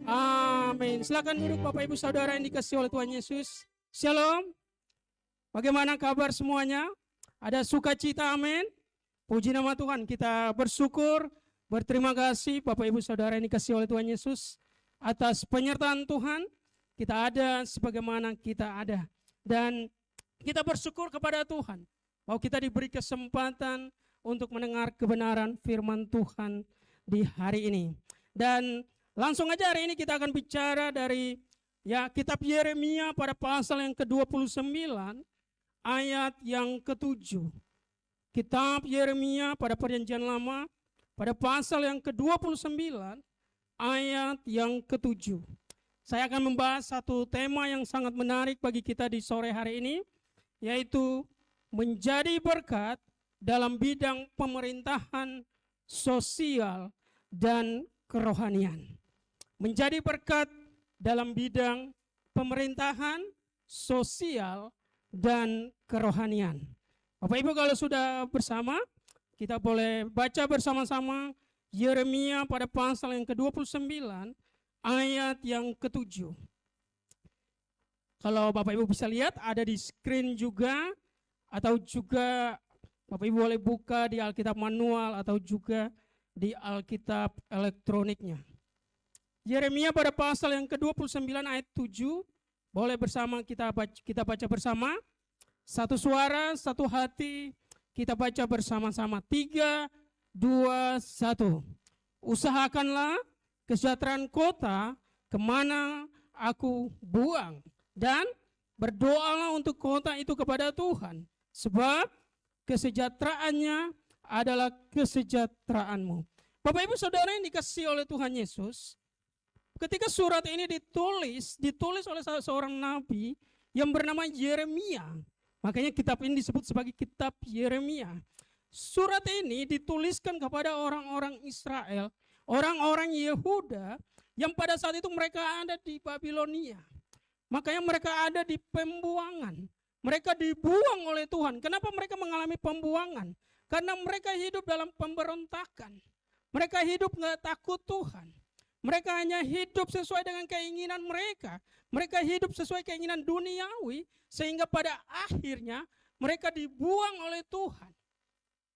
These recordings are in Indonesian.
Amin. Silakan duduk Bapak Ibu Saudara yang dikasihi oleh Tuhan Yesus. Shalom. Bagaimana kabar semuanya? Ada sukacita, amin. Puji nama Tuhan, kita bersyukur, berterima kasih Bapak Ibu Saudara yang dikasihi oleh Tuhan Yesus atas penyertaan Tuhan. Kita ada sebagaimana kita ada. Dan kita bersyukur kepada Tuhan bahwa kita diberi kesempatan untuk mendengar kebenaran firman Tuhan di hari ini. Dan langsung aja hari ini kita akan bicara dari kitab Yeremia pada pasal yang ke-29 ayat yang ke-7. Kitab Yeremia pada perjanjian lama pada pasal yang ke-29 ayat yang ke-7. Saya akan membahas satu tema yang sangat menarik bagi kita di sore hari ini, yaitu menjadi berkat dalam bidang pemerintahan sosial dan kerohanian. Menjadi berkat dalam bidang pemerintahan sosial dan kerohanian. Bapak Ibu kalau sudah bersama, kita boleh baca bersama-sama Yeremia pada pasal yang ke-29 ayat yang ke-7. Kalau Bapak Ibu bisa lihat ada di screen juga, atau juga Bapak Ibu boleh buka di Alkitab manual atau juga di Alkitab elektroniknya. Yeremia pada pasal yang ke-29 ayat 7, boleh bersama kita baca bersama. Satu suara, satu hati, kita baca bersama-sama. 3, 2, 1. Usahakanlah kesejahteraan kota kemana aku buang, dan berdoalah untuk kota itu kepada Tuhan, sebab kesejahteraannya adalah kesejahteraanmu. Bapak Ibu Saudara yang dikasihi oleh Tuhan Yesus, ketika surat ini ditulis oleh seorang nabi yang bernama Yeremia. Makanya kitab ini disebut sebagai kitab Yeremia. Surat ini dituliskan kepada orang-orang Israel, orang-orang Yehuda yang pada saat itu mereka ada di Babilonia. Makanya mereka ada di pembuangan. Mereka dibuang oleh Tuhan. Kenapa mereka mengalami pembuangan? Karena mereka hidup dalam pemberontakan. Mereka hidup nggak takut Tuhan. Mereka hanya hidup sesuai dengan keinginan mereka. Mereka hidup sesuai keinginan duniawi, sehingga pada akhirnya mereka dibuang oleh Tuhan.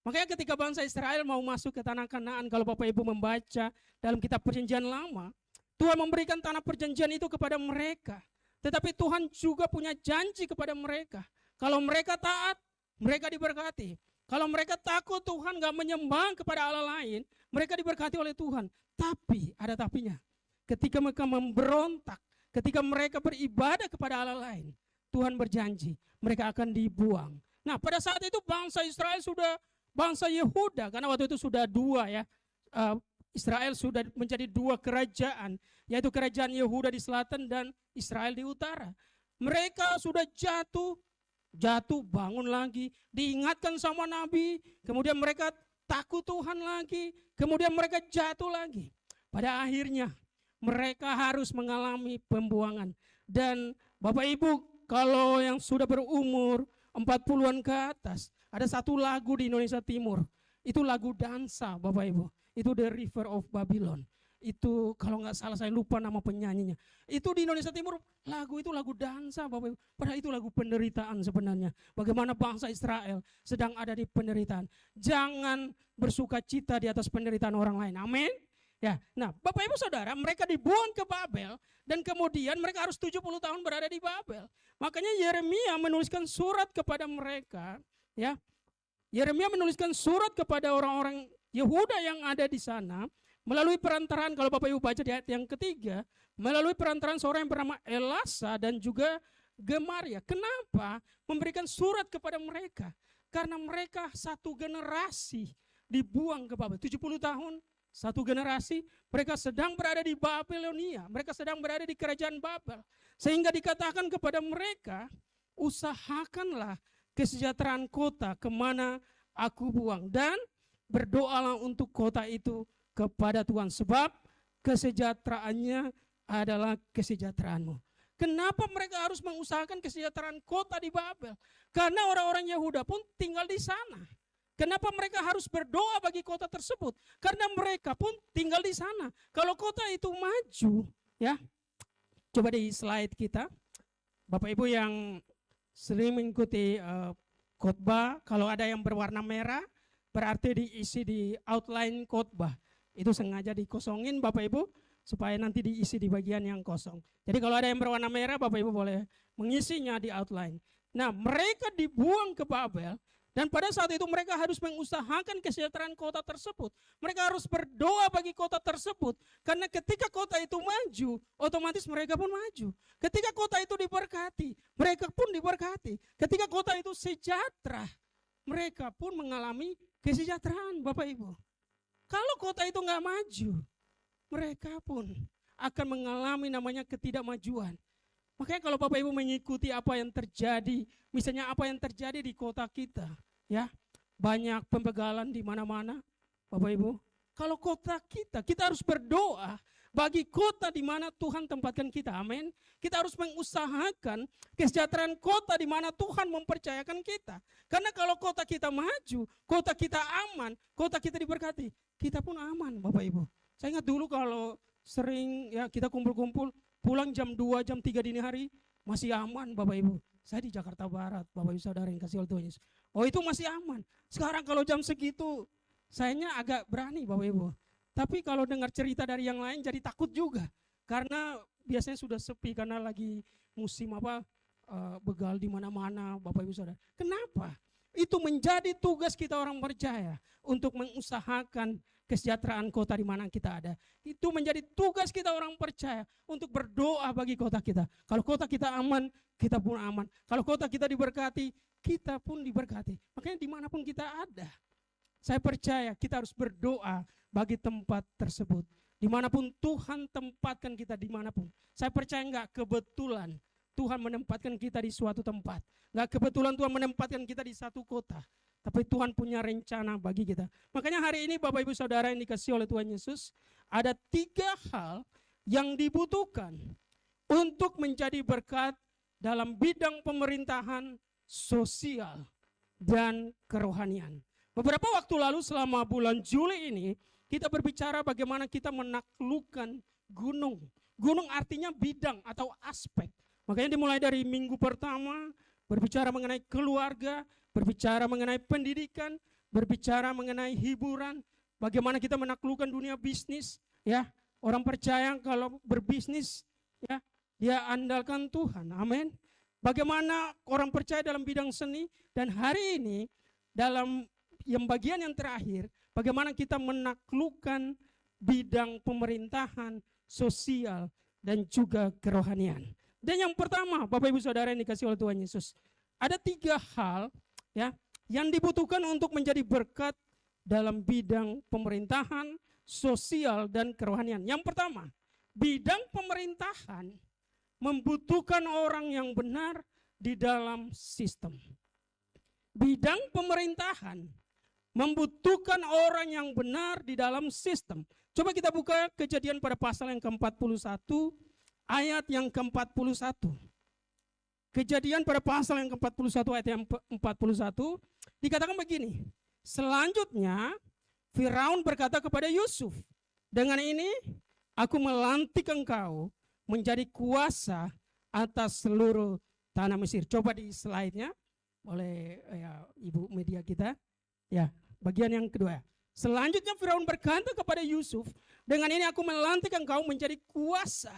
Makanya ketika bangsa Israel mau masuk ke tanah Kanaan, kalau Bapak Ibu membaca dalam kitab perjanjian lama, Tuhan memberikan tanah perjanjian itu kepada mereka. Tetapi Tuhan juga punya janji kepada mereka. Kalau mereka taat, mereka diberkati. Kalau mereka takut Tuhan, gak menyembah kepada Allah lain, mereka diberkati oleh Tuhan. Tapi, ada tapinya. Ketika mereka memberontak, ketika mereka beribadah kepada Allah lain, Tuhan berjanji mereka akan dibuang. Nah, pada saat itu bangsa Israel bangsa Yehuda, karena waktu itu sudah dua Israel sudah menjadi dua kerajaan, yaitu kerajaan Yehuda di selatan dan Israel di utara. Mereka sudah jatuh bangun lagi, diingatkan sama Nabi, kemudian mereka takut Tuhan lagi, kemudian mereka jatuh lagi. Pada akhirnya mereka harus mengalami pembuangan. Dan Bapak Ibu kalau yang sudah berumur 40-an ke atas, ada satu lagu di Indonesia Timur, itu lagu dansa Bapak Ibu, itu The River of Babylon. Itu kalau nggak salah, saya lupa nama penyanyinya. Itu di Indonesia Timur lagu itu lagu dansa Bapak Ibu. Padahal itu lagu penderitaan sebenarnya. Bagaimana bangsa Israel sedang ada di penderitaan. Jangan bersuka cita di atas penderitaan orang lain. Amin. Ya, nah Bapak Ibu Saudara, mereka dibuang ke Babel dan kemudian mereka harus 70 tahun berada di Babel. Makanya Yeremia menuliskan surat kepada mereka, ya. Yeremia menuliskan surat kepada orang-orang Yehuda yang ada di sana melalui perantaraan, kalau Bapak Ibu baca di ayat yang ketiga, melalui perantaraan seorang yang bernama Elasa dan juga Gemaria. Kenapa memberikan surat kepada mereka? Karena mereka satu generasi dibuang ke Babel. 70 tahun, satu generasi, mereka sedang berada di Babilonia. Mereka sedang berada di kerajaan Babel. Sehingga dikatakan kepada mereka, usahakanlah kesejahteraan kota kemana aku buang. Dan berdoalah untuk kota itu kepada Tuhan, sebab kesejahteraannya adalah kesejahteraanmu. Kenapa mereka harus mengusahakan kesejahteraan kota di Babel? Karena orang-orang Yehuda pun tinggal di sana. Kenapa mereka harus berdoa bagi kota tersebut? Karena mereka pun tinggal di sana. Kalau kota itu maju, Ya, coba di slide kita, Bapak Ibu yang sering mengikuti khotbah, kalau ada yang berwarna merah berarti diisi di outline khotbah. Itu sengaja dikosongin Bapak Ibu supaya nanti diisi di bagian yang kosong. Jadi kalau ada yang berwarna merah, Bapak Ibu boleh mengisinya di outline. Nah, mereka dibuang ke Babel, dan pada saat itu mereka harus mengusahakan kesejahteraan kota tersebut. Mereka harus berdoa bagi kota tersebut, karena ketika kota itu maju, otomatis mereka pun maju. Ketika kota itu diberkati, mereka pun diberkati. Ketika kota itu sejahtera, mereka pun mengalami kesejahteraan, Bapak Ibu. Kalau kota itu nggak maju, mereka pun akan mengalami namanya ketidakmajuan. Makanya kalau Bapak Ibu mengikuti apa yang terjadi, misalnya apa yang terjadi di kota kita, ya, banyak pembegalan di mana-mana, Bapak Ibu. Kalau kota kita harus berdoa bagi kota di mana Tuhan tempatkan kita, amin. Kita harus mengusahakan kesejahteraan kota di mana Tuhan mempercayakan kita. Karena kalau kota kita maju, kota kita aman, kota kita diberkati, kita pun aman, Bapak Ibu. Saya ingat dulu kalau sering ya kita kumpul-kumpul, pulang jam 2, jam 3 dini hari, masih aman Bapak Ibu. Saya di Jakarta Barat, Bapak Ibu Saudara yang kasih oleh Tuhan Yesus. Oh, itu masih aman. Sekarang kalau jam segitu, sayanya agak berani Bapak Ibu. Tapi kalau dengar cerita dari yang lain jadi takut juga. Karena biasanya sudah sepi karena lagi musim begal di mana-mana Bapak Ibu Saudara. Kenapa? Itu menjadi tugas kita orang percaya untuk mengusahakan kesejahteraan kota di mana kita ada. Itu menjadi tugas kita orang percaya untuk berdoa bagi kota kita. Kalau kota kita aman, kita pun aman. Kalau kota kita diberkati, kita pun diberkati. Makanya dimanapun kita ada, saya percaya kita harus berdoa bagi tempat tersebut. Dimanapun Tuhan tempatkan kita, dimanapun. Saya percaya enggak kebetulan Tuhan menempatkan kita di suatu tempat. Enggak kebetulan Tuhan menempatkan kita di satu kota. Tapi Tuhan punya rencana bagi kita. Makanya hari ini Bapak Ibu Saudara yang dikasihi oleh Tuhan Yesus, ada 3 hal yang dibutuhkan untuk menjadi berkat dalam bidang pemerintahan, sosial, dan kerohanian. Beberapa waktu lalu selama bulan Juli ini, kita berbicara bagaimana kita menaklukkan gunung. Gunung artinya bidang atau aspek. Makanya dimulai dari minggu pertama, berbicara mengenai keluarga, berbicara mengenai pendidikan, berbicara mengenai hiburan, bagaimana kita menaklukkan dunia bisnis, ya. Orang percaya kalau berbisnis, ya, dia andalkan Tuhan. Amin. Bagaimana orang percaya dalam bidang seni, dan hari ini dalam yang bagian yang terakhir, bagaimana kita menaklukkan bidang pemerintahan, sosial, dan juga kerohanian. Dan yang pertama, Bapak Ibu Saudara yang dikasihi oleh Tuhan Yesus, ada 3 hal ya yang dibutuhkan untuk menjadi berkat dalam bidang pemerintahan, sosial, dan kerohanian. Yang pertama, bidang pemerintahan membutuhkan orang yang benar di dalam sistem. Bidang pemerintahan membutuhkan orang yang benar di dalam sistem. Coba kita buka Kejadian pada pasal yang ke-41, ayat yang ke-41. Kejadian pada pasal yang ke-41 ayat yang ke-41 dikatakan begini. Selanjutnya Firaun berkata kepada Yusuf, dengan ini aku melantik engkau menjadi kuasa atas seluruh tanah Mesir. Coba di slide-nya oleh ya, Ibu media kita. Ya, bagian yang kedua. Selanjutnya Firaun berkata kepada Yusuf, dengan ini aku melantik engkau menjadi kuasa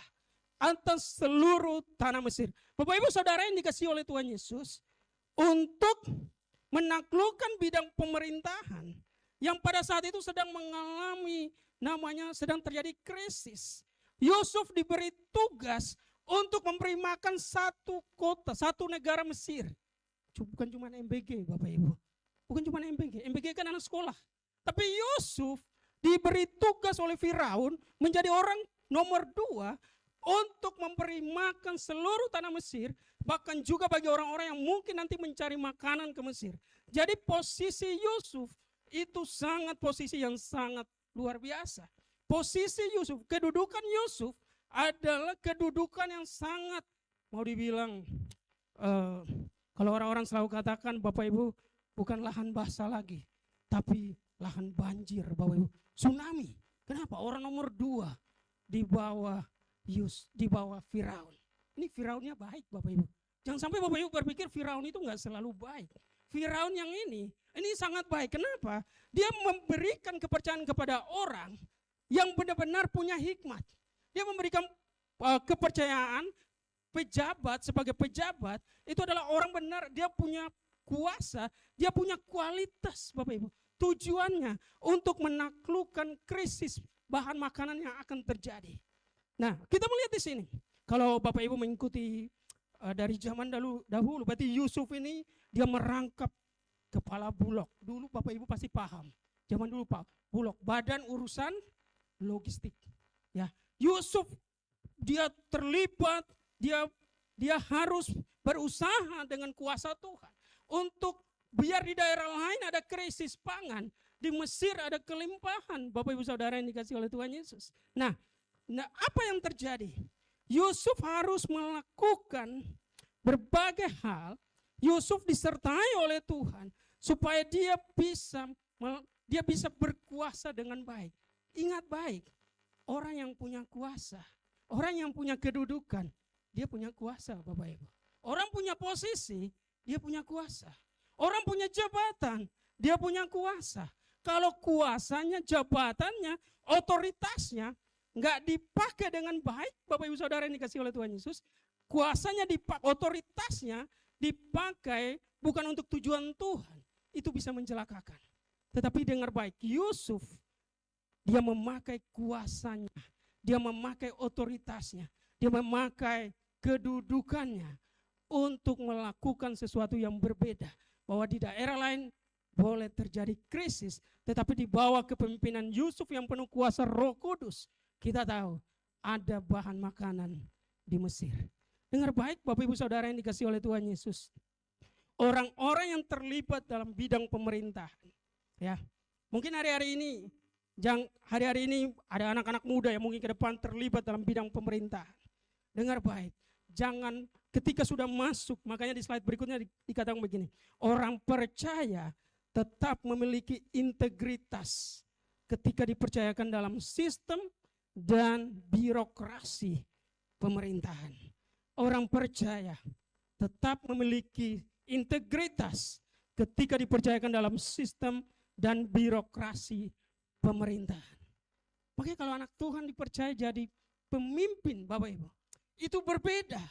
atas seluruh tanah Mesir. Bapak Ibu Saudara yang dikasihi oleh Tuhan Yesus, untuk menaklukkan bidang pemerintahan yang pada saat itu sedang mengalami namanya sedang terjadi krisis. Yusuf diberi tugas untuk memberi makan satu kota, satu negara Mesir. Bukan cuma MBG Bapak Ibu. Bukan cuma MBG. MBG kan anak sekolah. Tapi Yusuf diberi tugas oleh Firaun menjadi orang nomor 2 untuk memberi makan seluruh tanah Mesir, bahkan juga bagi orang-orang yang mungkin nanti mencari makanan ke Mesir. Jadi posisi Yusuf itu posisi yang sangat luar biasa. Posisi Yusuf, kedudukan Yusuf adalah kedudukan yang sangat, mau dibilang, kalau orang-orang selalu katakan Bapak Ibu, bukan lahan basah lagi, tapi lahan banjir Bapak Ibu. Tsunami. Kenapa? Orang nomor 2 di bawah di bawah Firaun. Ini Firaunnya baik Bapak Ibu. Jangan sampai Bapak Ibu berpikir Firaun itu nggak selalu baik. Firaun yang ini sangat baik. Kenapa? Dia memberikan kepercayaan kepada orang yang benar-benar punya hikmat. Dia memberikan kepercayaan pejabat sebagai pejabat itu adalah orang benar, dia punya kuasa, dia punya kualitas Bapak Ibu. Tujuannya untuk menaklukkan krisis bahan makanan yang akan terjadi. Nah, kita melihat di sini. Kalau Bapak Ibu mengikuti dari zaman dahulu, berarti Yusuf ini dia merangkap kepala Bulog. Dulu Bapak Ibu pasti paham. Zaman dulu Pak, Bulog, badan urusan logistik. Ya, Yusuf dia terlibat, dia harus berusaha dengan kuasa Tuhan untuk biar di daerah lain ada krisis pangan, di Mesir ada kelimpahan. Bapak Ibu Saudara yang dikasih oleh Tuhan Yesus. Nah, apa yang terjadi? Yusuf harus melakukan berbagai hal. Yusuf disertai oleh Tuhan supaya dia bisa berkuasa dengan baik. Ingat baik, orang yang punya kuasa, orang yang punya kedudukan, dia punya kuasa Bapak Ibu. Orang punya posisi, dia punya kuasa. Orang punya jabatan, dia punya kuasa. Kalau kuasanya, jabatannya, otoritasnya nggak dipakai dengan baik, Bapak Ibu Saudara yang dikasih oleh Tuhan Yesus, kuasanya dipakai, otoritasnya dipakai bukan untuk tujuan Tuhan, itu bisa mencelakakan. Tetapi dengar baik, Yusuf dia memakai kuasanya, dia memakai otoritasnya, dia memakai kedudukannya untuk melakukan sesuatu yang berbeda. Bahwa di daerah lain boleh terjadi krisis, tetapi di bawah kepemimpinan Yusuf yang penuh kuasa Roh Kudus, kita tahu ada bahan makanan di Mesir. Dengar baik Bapak Ibu Saudara yang dikasih oleh Tuhan Yesus. Orang-orang yang terlibat dalam bidang pemerintahan, ya, mungkin hari-hari ini ada anak-anak muda yang mungkin ke depan terlibat dalam bidang pemerintahan. Dengar baik, jangan ketika sudah masuk, makanya di slide berikutnya dikatakan begini, orang percaya tetap memiliki integritas ketika dipercayakan dalam sistem dan birokrasi pemerintahan. Orang percaya tetap memiliki integritas ketika dipercayakan dalam sistem dan birokrasi pemerintahan. Makanya kalau anak Tuhan dipercaya jadi pemimpin Bapak Ibu, itu berbeda.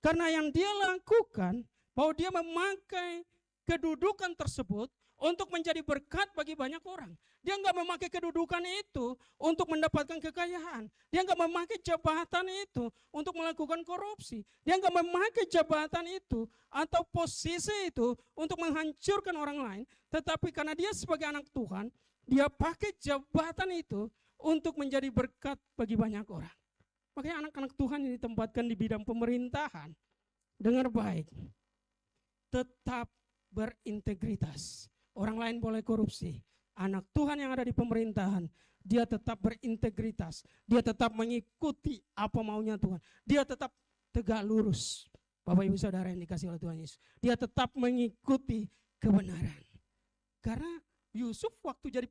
Karena yang dia lakukan, bahwa dia memakai kedudukan tersebut untuk menjadi berkat bagi banyak orang. Dia enggak memakai kedudukan itu untuk mendapatkan kekayaan. Dia enggak memakai jabatan itu untuk melakukan korupsi. Dia enggak memakai jabatan itu atau posisi itu untuk menghancurkan orang lain. Tetapi karena dia sebagai anak Tuhan, dia pakai jabatan itu untuk menjadi berkat bagi banyak orang. Makanya anak-anak Tuhan yang ditempatkan di bidang pemerintahan, dengar baik, tetap berintegritas. Orang lain boleh korupsi, anak Tuhan yang ada di pemerintahan, dia tetap berintegritas, dia tetap mengikuti apa maunya Tuhan, dia tetap tegak lurus. Bapak Ibu Saudara yang dikasih oleh Tuhan Yesus, dia tetap mengikuti kebenaran. Karena Yusuf waktu jadi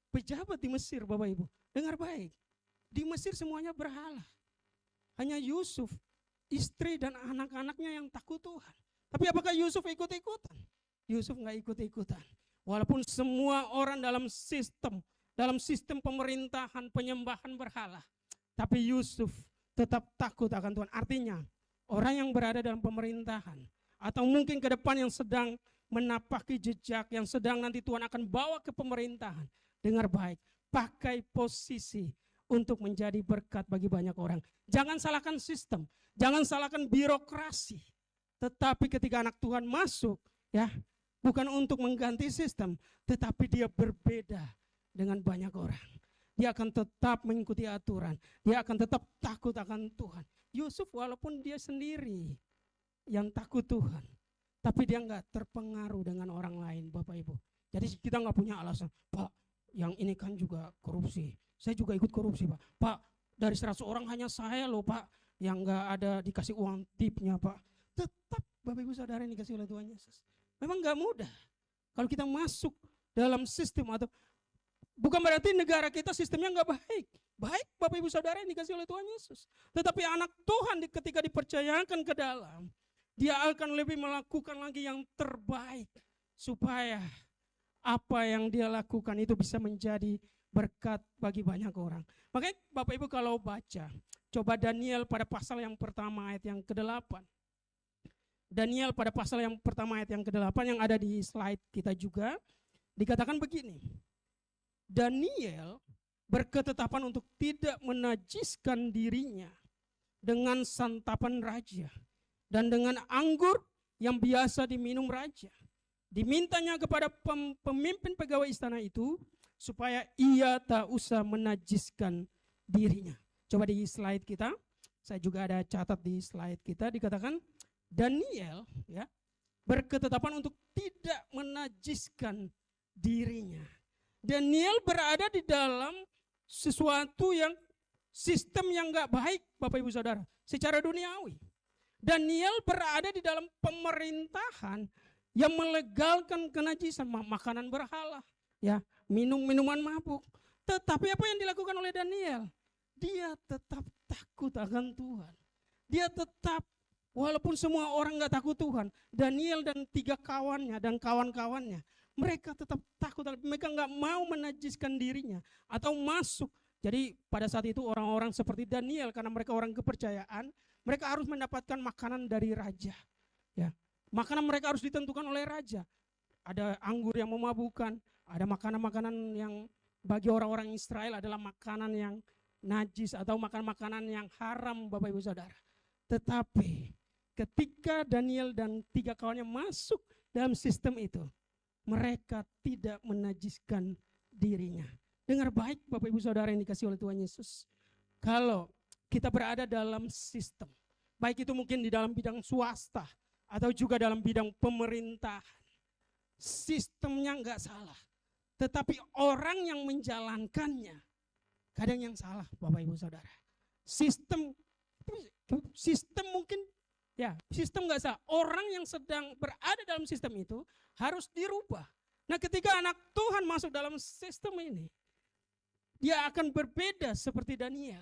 pejabat di Mesir, Bapak Ibu, dengar baik, di Mesir semuanya berhala. Hanya Yusuf, istri dan anak-anaknya yang takut Tuhan. Tapi apakah Yusuf ikut-ikutan? Yusuf nggak ikut-ikutan. Walaupun semua orang dalam sistem pemerintahan penyembahan berhala, tapi Yusuf tetap takut akan Tuhan. Artinya orang yang berada dalam pemerintahan atau mungkin ke depan yang sedang menapaki jejak, yang sedang nanti Tuhan akan bawa ke pemerintahan, dengar baik, pakai posisi untuk menjadi berkat bagi banyak orang. Jangan salahkan sistem, jangan salahkan birokrasi. Tetapi ketika anak Tuhan masuk, ya, bukan untuk mengganti sistem, tetapi dia berbeda dengan banyak orang. Dia akan tetap mengikuti aturan, dia akan tetap takut akan Tuhan. Yusuf walaupun dia sendiri yang takut Tuhan, tapi dia enggak terpengaruh dengan orang lain, Bapak Ibu. Jadi kita enggak punya alasan, Pak, yang ini kan juga korupsi. Saya juga ikut korupsi, Pak. Pak, dari 100 orang hanya saya loh, Pak, yang enggak ada dikasih uang tipnya, Pak. Tetap Bapak Ibu Saudara yang dikasih oleh Tuhan Yesus. Memang enggak mudah. Kalau kita masuk dalam sistem atau bukan berarti negara kita sistemnya enggak baik. Baik Bapak Ibu Saudara yang dikasih oleh Tuhan Yesus. Tetapi anak Tuhan ketika dipercayakan ke dalam, dia akan lebih melakukan lagi yang terbaik. Supaya apa yang dia lakukan itu bisa menjadi berkat bagi banyak orang. Makanya Bapak Ibu kalau baca, coba Daniel pada pasal yang pertama ayat yang ke-8. Daniel pada pasal yang pertama ayat yang ke-8 yang ada di slide kita juga, dikatakan begini. Daniel berketetapan untuk tidak menajiskan dirinya dengan santapan raja dan dengan anggur yang biasa diminum raja. Dimintanya kepada pemimpin pegawai istana itu supaya ia tak usah menajiskan dirinya. Coba di slide kita, saya juga ada catat di slide kita, dikatakan Daniel ya berketetapan untuk tidak menajiskan dirinya. Daniel berada di dalam sesuatu yang sistem yang enggak baik Bapak Ibu Saudara secara duniawi. Daniel berada di dalam pemerintahan yang melegalkan kenajisan, makanan berhala, ya, minuman mabuk. Tetapi apa yang dilakukan oleh Daniel? Dia tetap takut akan Tuhan. Dia tetap, walaupun semua orang gak takut Tuhan, Daniel dan 3 kawannya dan kawan-kawannya, mereka tetap takut, mereka gak mau menajiskan dirinya atau masuk. Jadi pada saat itu orang-orang seperti Daniel, karena mereka orang kepercayaan, mereka harus mendapatkan makanan dari raja. Ya, makanan mereka harus ditentukan oleh raja. Ada anggur yang memabukkan, ada makanan-makanan yang bagi orang-orang Israel adalah makanan yang najis atau makanan-makanan yang haram Bapak Ibu Saudara. Tetapi ketika Daniel dan 3 kawannya masuk dalam sistem itu, mereka tidak menajiskan dirinya. Dengar baik Bapak Ibu Saudara yang dikasih oleh Tuhan Yesus. Kalau kita berada dalam sistem, baik itu mungkin di dalam bidang swasta atau juga dalam bidang pemerintahan, sistemnya enggak salah. Tetapi orang yang menjalankannya kadang yang salah Bapak Ibu Saudara. Sistem mungkin ya, sistem enggak salah. Orang yang sedang berada dalam sistem itu harus dirubah. Nah, ketika anak Tuhan masuk dalam sistem ini, dia akan berbeda seperti Daniel.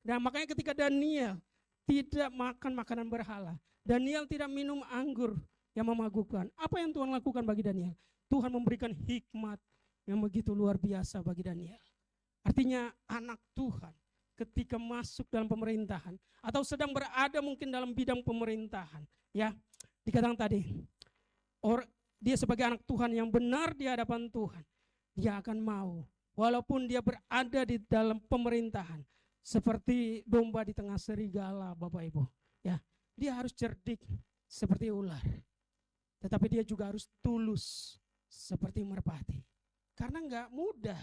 Nah, makanya ketika Daniel tidak makan makanan berhala, Daniel tidak minum anggur yang memabukkan, apa yang Tuhan lakukan bagi Daniel? Tuhan memberikan hikmat yang begitu luar biasa bagi Daniel. Artinya anak Tuhan ketika masuk dalam pemerintahan atau sedang berada mungkin dalam bidang pemerintahan, ya, dikatakan tadi, dia sebagai anak Tuhan yang benar di hadapan Tuhan, dia akan mau walaupun dia berada di dalam pemerintahan seperti domba di tengah serigala Bapak Ibu, ya, dia harus cerdik seperti ular. Tetapi dia juga harus tulus seperti merpati. Karena enggak mudah.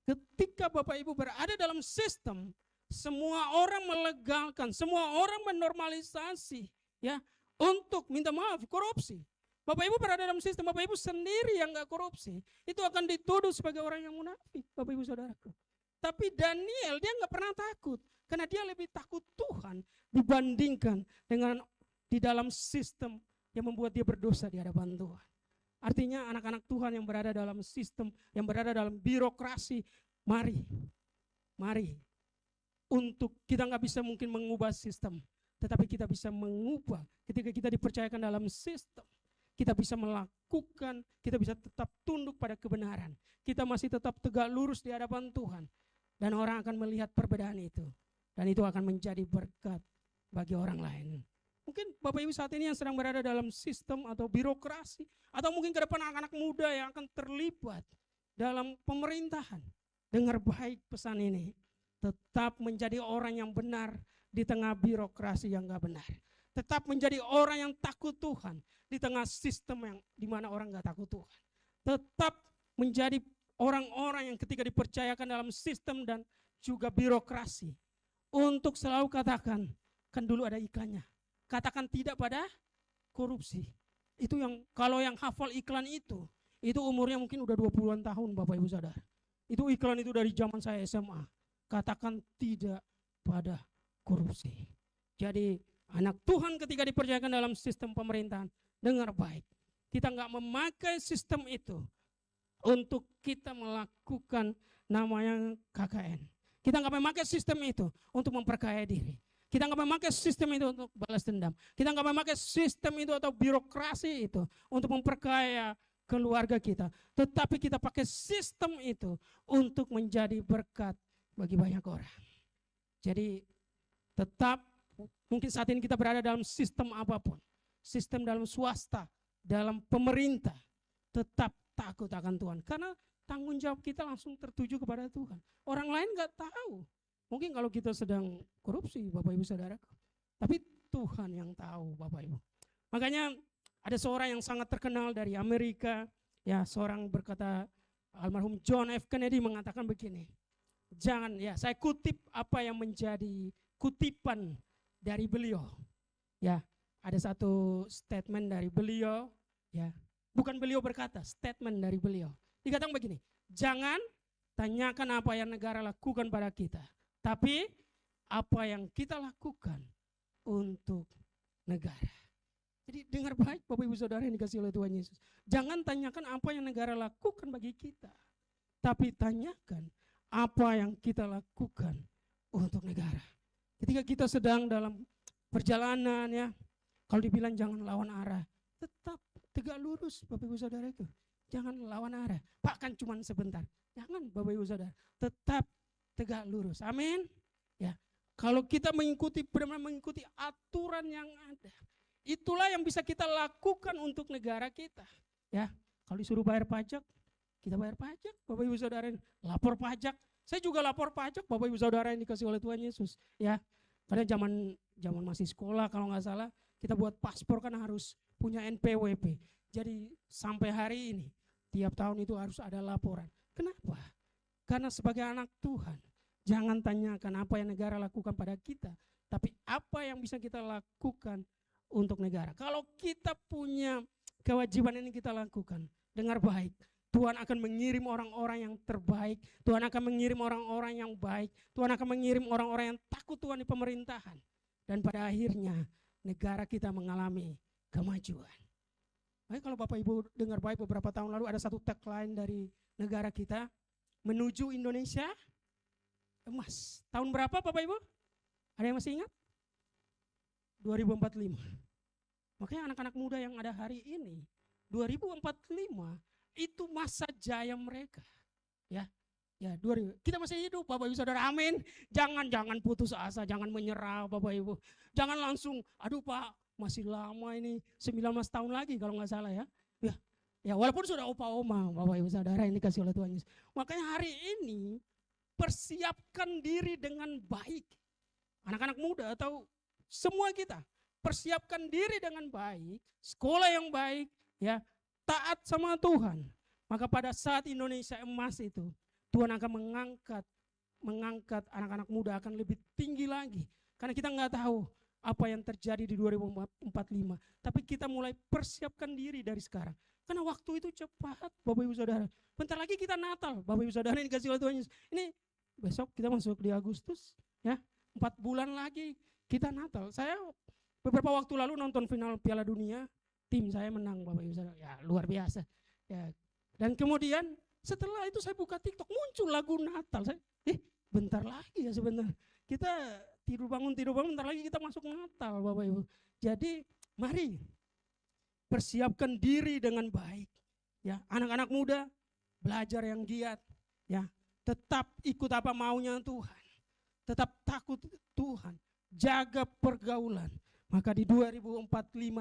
Ketika Bapak Ibu berada dalam sistem, semua orang melegalkan, semua orang menormalisasi, ya, untuk minta maaf korupsi. Bapak Ibu berada dalam sistem, Bapak Ibu sendiri yang enggak korupsi, itu akan dituduh sebagai orang yang munafik, Bapak Ibu Saudaraku. Tapi Daniel dia enggak pernah takut, karena dia lebih takut Tuhan dibandingkan dengan di dalam sistem yang membuat dia berdosa di hadapan Tuhan. Artinya anak-anak Tuhan yang berada dalam sistem, yang berada dalam birokrasi, mari untuk kita nggak bisa mungkin mengubah sistem, tetapi kita bisa mengubah ketika kita dipercayakan dalam sistem. Kita bisa melakukan, kita bisa tetap tunduk pada kebenaran. Kita masih tetap tegak lurus di hadapan Tuhan. Dan orang akan melihat perbedaan itu. Dan itu akan menjadi berkat bagi orang lain. Mungkin Bapak Ibu saat ini yang sedang berada dalam sistem atau birokrasi, atau mungkin ke depan anak-anak muda yang akan terlibat dalam pemerintahan. Dengar baik pesan ini, tetap menjadi orang yang benar di tengah birokrasi yang gak benar. Tetap menjadi orang yang takut Tuhan di tengah sistem yang dimana orang gak takut Tuhan. Tetap menjadi orang-orang yang ketika dipercayakan dalam sistem dan juga birokrasi, untuk selalu katakan, kan dulu ada iklannya, katakan tidak pada korupsi. Itu yang kalau yang hafal iklan itu umurnya mungkin udah 20-an tahun Bapak Ibu Saudara. Itu iklan itu dari zaman saya SMA. Katakan tidak pada korupsi. Jadi anak Tuhan ketika dipercayakan dalam sistem pemerintahan, dengar baik. Kita enggak memakai sistem itu untuk kita melakukan namanya KKN. Kita nggak memakai sistem itu untuk memperkaya diri. Kita nggak memakai sistem itu untuk balas dendam. Kita nggak memakai sistem itu atau birokrasi itu untuk memperkaya keluarga kita. Tetapi kita pakai sistem itu untuk menjadi berkat bagi banyak orang. Jadi tetap mungkin saat ini kita berada dalam sistem apapun. Sistem dalam swasta, dalam pemerintah. Tetap takut akan Tuhan. Karena tanggung jawab kita langsung tertuju kepada Tuhan. Orang lain nggak tahu. Mungkin kalau kita sedang korupsi, Bapak Ibu Saudara. Tapi Tuhan yang tahu, Bapak Ibu. Makanya ada seorang yang sangat terkenal dari Amerika. Ya, seorang berkata, almarhum John F. Kennedy mengatakan begini. Jangan, ya saya kutip apa yang menjadi kutipan dari beliau. Ya, ada satu statement dari beliau. Ya, bukan beliau berkata, statement dari beliau. Dikatakan begini, jangan tanyakan apa yang negara lakukan pada kita. Tapi apa yang kita lakukan untuk negara. Jadi dengar baik Bapak Ibu Saudara yang dikasih oleh Tuhan Yesus. Jangan tanyakan apa yang negara lakukan bagi kita. Tapi tanyakan apa yang kita lakukan untuk negara. Ketika kita sedang dalam perjalanan ya, kalau dibilang jangan lawan arah, tetap tegak lurus Bapak Ibu Saudara itu. Jangan lawan arah, bahkan cuma sebentar. Jangan Bapak Ibu Saudara, tetap tegak lurus. Amin. Ya, kalau kita mengikuti benar-benar mengikuti aturan yang ada, itulah yang bisa kita lakukan untuk negara kita. Ya, kalau disuruh bayar pajak, kita bayar pajak. Bapak Ibu Saudara, lapor pajak. Saya juga lapor pajak, Bapak Ibu Saudara yang dikasih oleh Tuhan Yesus. Ya, karena zaman masih sekolah kalau nggak salah, kita buat paspor kan harus punya NPWP. Jadi sampai hari ini tiap tahun itu harus ada laporan. Kenapa? Karena sebagai anak Tuhan, jangan tanyakan apa yang negara lakukan pada kita, tapi apa yang bisa kita lakukan untuk negara. Kalau kita punya kewajiban ini kita lakukan, dengar baik, Tuhan akan mengirim orang-orang yang terbaik, Tuhan akan mengirim orang-orang yang baik, Tuhan akan mengirim orang-orang yang takut Tuhan di pemerintahan. Dan pada akhirnya negara kita mengalami kemajuan. Baik, kalau Bapak Ibu dengar baik, beberapa tahun lalu ada satu tagline dari negara kita, menuju Indonesia emas. Tahun berapa Bapak Ibu? Ada yang masih ingat? 2045. Makanya anak-anak muda yang ada hari ini, 2045 itu masa jaya mereka. Ya, 2000. Kita masih hidup Bapak Ibu Saudara, amin. Jangan putus asa, jangan menyerah Bapak Ibu. Jangan langsung, aduh Pak, masih lama ini, 19 tahun lagi kalau nggak salah ya. Ya, walaupun sudah opa-oma Bapak Ibu Saudara yang dikasih oleh Tuhan Yesus. Makanya hari ini persiapkan diri dengan baik. Anak-anak muda atau semua kita, persiapkan diri dengan baik, sekolah yang baik, ya, taat sama Tuhan. Maka pada saat Indonesia emas itu, Tuhan akan mengangkat anak-anak muda akan lebih tinggi lagi. Karena kita nggak tahu apa yang terjadi di 2045. Tapi kita mulai persiapkan diri dari sekarang. Karena waktu itu cepat Bapak Ibu Saudara. Bentar lagi kita Natal Bapak Ibu Saudara yang dikasih oleh Tuhan Yesus. Ini besok kita masuk di Agustus ya. 4 bulan lagi kita Natal. Saya beberapa waktu lalu nonton final Piala Dunia. Tim saya menang Bapak Ibu Saudara. Ya luar biasa. Ya. Dan kemudian setelah itu saya buka TikTok muncul lagu Natal. Saya bentar lagi ya sebentar. Kita tidur bangun bentar lagi kita masuk Natal Bapak Ibu. Jadi mari persiapkan diri dengan baik. Ya, anak-anak muda belajar yang giat, ya. Tetap ikut apa maunya Tuhan. Tetap takut Tuhan. Jaga pergaulan. Maka di 2045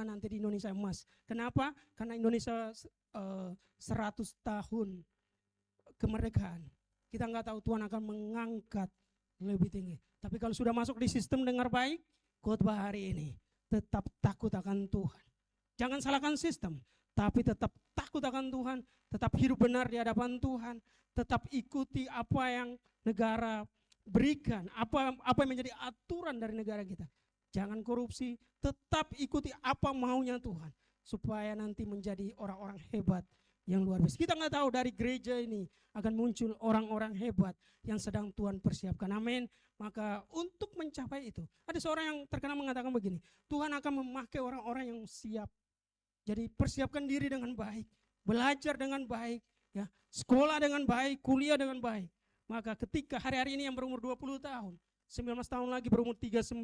nanti di Indonesia emas. Kenapa? Karena Indonesia 100 tahun kemerdekaan. Kita nggak tahu Tuhan akan mengangkat lebih tinggi. Tapi kalau sudah masuk di sistem dengar baik, khotbah hari ini tetap takut akan Tuhan. Jangan salahkan sistem, tapi tetap takut akan Tuhan, tetap hidup benar di hadapan Tuhan, tetap ikuti apa yang negara berikan, apa yang menjadi aturan dari negara kita. Jangan korupsi, tetap ikuti apa maunya Tuhan, supaya nanti menjadi orang-orang hebat yang luar biasa. Kita nggak tahu dari gereja ini akan muncul orang-orang hebat yang sedang Tuhan persiapkan. Amin. Maka untuk mencapai itu, ada seorang yang terkenal mengatakan begini, Tuhan akan memakai orang-orang yang siap. Jadi persiapkan diri dengan baik, belajar dengan baik, ya, sekolah dengan baik, kuliah dengan baik. Maka ketika hari-hari ini yang berumur 20 tahun, 19 tahun lagi berumur 39.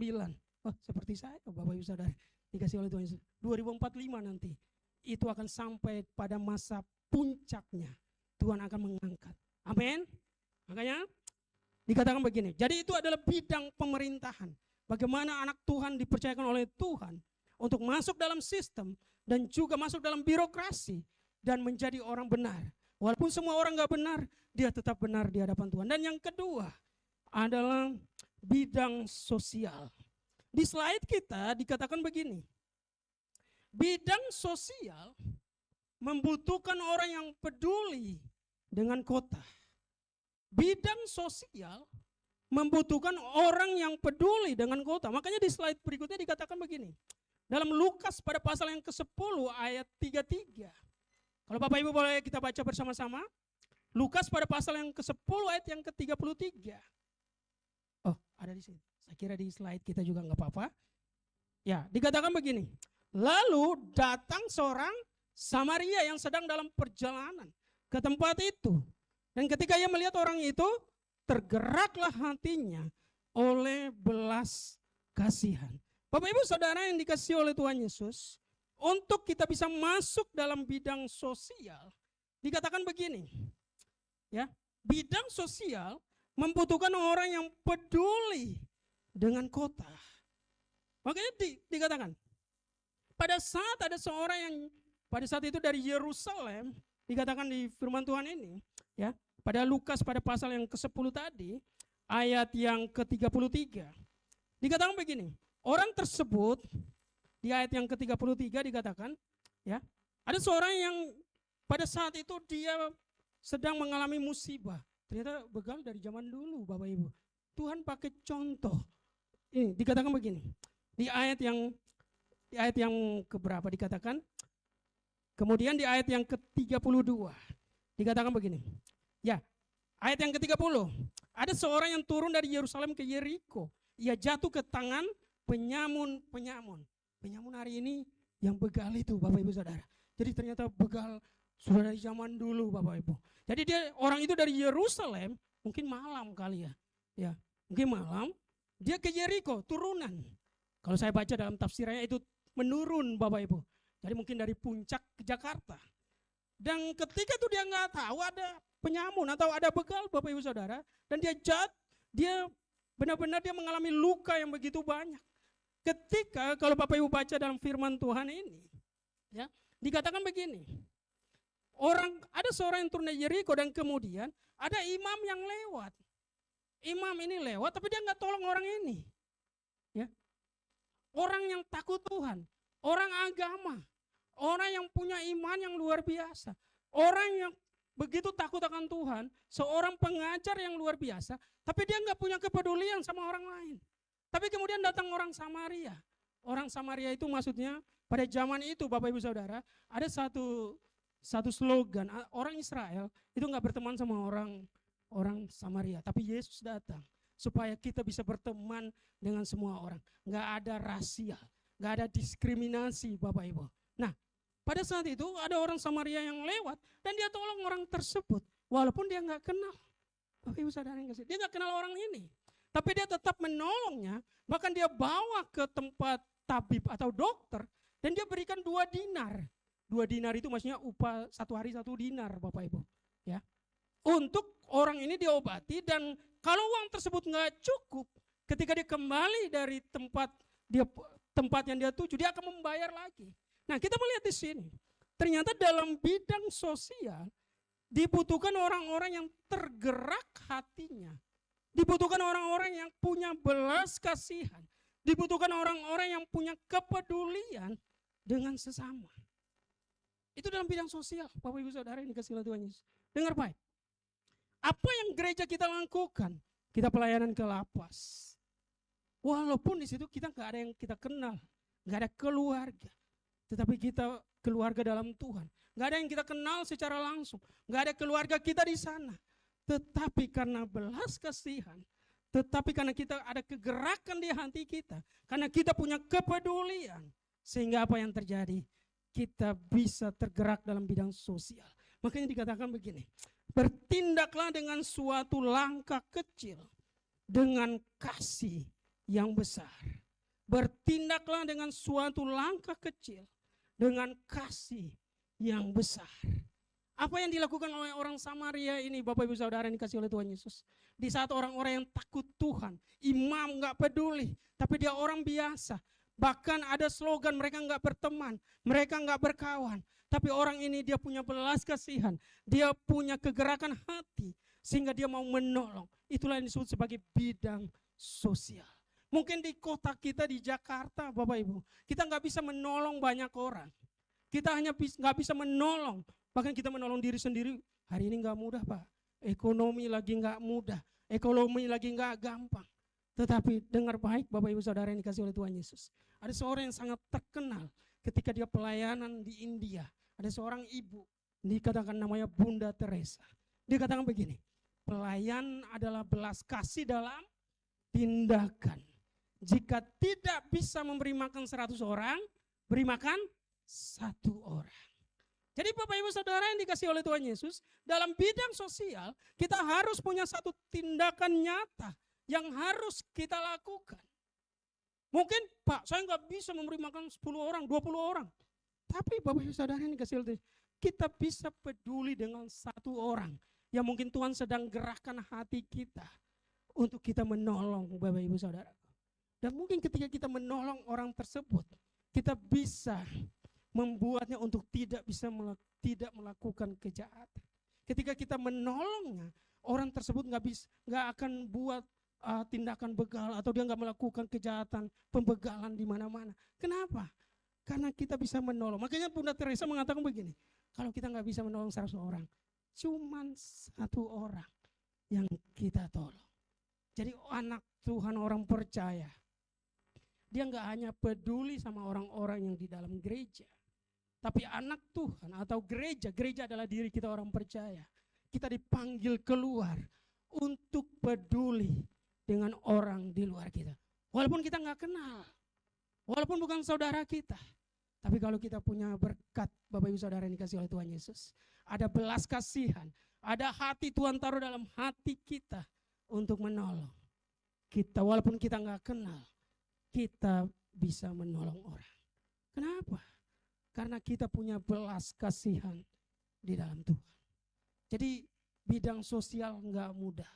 Oh, seperti saya Bapak Ibu Saudara, dikasih oleh Tuhan Yesus. 2045 nanti, itu akan sampai pada masa puncaknya. Tuhan akan mengangkat. Amin. Makanya dikatakan begini, jadi itu adalah bidang pemerintahan. Bagaimana anak Tuhan dipercayakan oleh Tuhan untuk masuk dalam sistem dan juga masuk dalam birokrasi dan menjadi orang benar. Walaupun semua orang gak benar, dia tetap benar di hadapan Tuhan. Dan yang kedua adalah bidang sosial. Di slide kita dikatakan begini, bidang sosial membutuhkan orang yang peduli dengan kota. Bidang sosial membutuhkan orang yang peduli dengan kota. Makanya di slide berikutnya dikatakan begini. Dalam Lukas pada pasal yang ke-10 ayat 33. Kalau Bapak Ibu boleh kita baca bersama-sama. Lukas pada pasal yang ke-10 ayat yang ke-33. Oh, ada di sini. Saya kira di slide kita juga enggak apa-apa. Ya, dikatakan begini. Lalu datang seorang Samaria yang sedang dalam perjalanan ke tempat itu. Dan ketika ia melihat orang itu, tergeraklah hatinya oleh belas kasihan. Bapak Ibu Saudara yang dikasihi oleh Tuhan Yesus, untuk kita bisa masuk dalam bidang sosial, dikatakan begini, ya, bidang sosial membutuhkan orang yang peduli dengan kota. Makanya dikatakan, pada saat ada seorang yang pada saat itu dari Yerusalem, dikatakan di firman Tuhan ini, ya, pada Lukas pada pasal yang ke-10 tadi, ayat yang ke-33, dikatakan begini, orang tersebut di ayat yang ke-33 dikatakan, ya, ada seorang yang pada saat itu dia sedang mengalami musibah. Ternyata begal dari zaman dulu Bapak Ibu. Tuhan pakai contoh. Ini dikatakan begini. Di ayat yang keberapa dikatakan? Kemudian di ayat yang ke-32 dikatakan begini. Ya, ayat yang ke-30. Ada seorang yang turun dari Yerusalem ke Yeriko. Ia jatuh ke tangan penyamun. Penyamun hari ini yang begal itu Bapak Ibu Saudara. Jadi ternyata begal sudah dari zaman dulu Bapak Ibu. Jadi orang itu dari Yerusalem, mungkin malam kali ya. Ya, mungkin malam dia ke Yeriko turunan. Kalau saya baca dalam tafsirannya itu menurun Bapak Ibu. Jadi mungkin dari puncak ke Jakarta. Dan ketika itu dia nggak tahu ada penyamun atau ada begal Bapak Ibu Saudara, dan dia benar-benar dia mengalami luka yang begitu banyak. Ketika kalau Bapak Ibu baca dalam firman Tuhan ini, ya, dikatakan begini. Ada seorang yang turun dari Yeriko dan kemudian ada imam yang lewat. Imam ini lewat tapi dia nggak tolong orang ini. Ya. Orang yang takut Tuhan, orang agama, orang yang punya iman yang luar biasa, orang yang begitu takut akan Tuhan, seorang pengajar yang luar biasa, tapi dia nggak punya kepedulian sama orang lain. Tapi kemudian datang orang Samaria. Orang Samaria itu maksudnya pada zaman itu Bapak Ibu Saudara, ada satu slogan, orang Israel itu nggak berteman sama orang Samaria, tapi Yesus datang supaya kita bisa berteman dengan semua orang. Nggak ada rasial, nggak ada diskriminasi Bapak Ibu. Nah, pada saat itu ada orang Samaria yang lewat dan dia tolong orang tersebut, walaupun dia nggak kenal. Bapak Ibu Saudara yang kasih, dia nggak kenal orang ini, tapi dia tetap menolongnya. Bahkan dia bawa ke tempat tabib atau dokter dan dia berikan 2 dinar. 2 dinar itu maksudnya upah 1 hari 1 dinar Bapak Ibu. Ya, untuk orang ini diobati, dan kalau uang tersebut nggak cukup, ketika dia kembali dari tempat yang dia tuju, dia akan membayar lagi. Nah, kita melihat di sini, ternyata dalam bidang sosial dibutuhkan orang-orang yang tergerak hatinya, dibutuhkan orang-orang yang punya belas kasihan, dibutuhkan orang-orang yang punya kepedulian dengan sesama. Itu dalam bidang sosial, Bapak Ibu Saudara yang dikasihi oleh Tuhan Yesus. Dengar baik. Apa yang gereja kita lakukan? Kita pelayanan ke lapas. Walaupun di situ kita nggak ada yang kita kenal, nggak ada keluarga, tetapi kita keluarga dalam Tuhan. Nggak ada yang kita kenal secara langsung, nggak ada keluarga kita di sana. Tetapi karena belas kasihan, tetapi karena kita ada kegerakan di hati kita, karena kita punya kepedulian, sehingga apa yang terjadi? Kita bisa tergerak dalam bidang sosial. Makanya dikatakan begini, Bertindaklah dengan suatu langkah kecil dengan kasih yang besar. Bertindaklah dengan suatu langkah kecil dengan kasih yang besar. Apa yang dilakukan oleh orang Samaria ini, Bapak Ibu Saudara yang dikasih oleh Tuhan Yesus? Di saat orang-orang yang takut Tuhan, imam gak peduli, tapi dia orang biasa. Bahkan ada slogan, mereka gak berteman, mereka gak berkawan. Tapi orang ini dia punya belas kasihan, dia punya kegerakan hati, sehingga dia mau menolong. Itulah yang disebut sebagai bidang sosial. Mungkin di kota kita di Jakarta, Bapak Ibu, kita gak bisa menolong banyak orang. Kita hanya gak bisa menolong, bahkan kita menolong diri sendiri. Hari ini gak mudah, Pak. Ekonomi lagi gak mudah, ekonomi lagi gak gampang. Tetapi dengar baik Bapak Ibu Saudara yang dikasih oleh Tuhan Yesus. Ada seorang yang sangat terkenal ketika dia pelayanan di India. Ada seorang ibu, dikatakan namanya Bunda Teresa. Dia katakan begini, pelayan adalah belas kasih dalam tindakan. Jika tidak bisa memberi makan 100 orang, beri makan 1 orang. Jadi Bapak Ibu Saudara yang dikasih oleh Tuhan Yesus, dalam bidang sosial kita harus punya satu tindakan nyata yang harus kita lakukan. Mungkin Pak, saya nggak bisa memberi makan 10 orang, 20 orang. Tapi Bapak Ibu Saudara yang dikasih oleh Tuhan, kita bisa peduli dengan 1 orang yang mungkin Tuhan sedang gerakkan hati kita untuk kita menolong Bapak Ibu Saudara. Dan mungkin ketika kita menolong orang tersebut, kita bisa membuatnya untuk tidak melakukan kejahatan. Ketika kita menolongnya, orang tersebut nggak akan buat tindakan begal atau dia nggak melakukan kejahatan, pembegalan di mana-mana. Kenapa? Karena kita bisa menolong. Makanya Bunda Teresa mengatakan begini, kalau kita nggak bisa menolong 100 orang, cuman 1 orang yang kita tolong. Jadi anak Tuhan, orang percaya, dia nggak hanya peduli sama orang-orang yang di dalam gereja, tapi anak Tuhan atau gereja adalah diri kita orang percaya. Kita dipanggil keluar untuk peduli dengan orang di luar kita. Walaupun kita nggak kenal, walaupun bukan saudara kita, tapi kalau kita punya berkat, Bapak Ibu Saudara yang dikasih oleh Tuhan Yesus, ada belas kasihan, ada hati Tuhan taruh dalam hati kita untuk menolong. Kita walaupun kita nggak kenal, kita bisa menolong orang. Kenapa? Karena kita punya belas kasihan di dalam Tuhan. Jadi bidang sosial nggak mudah.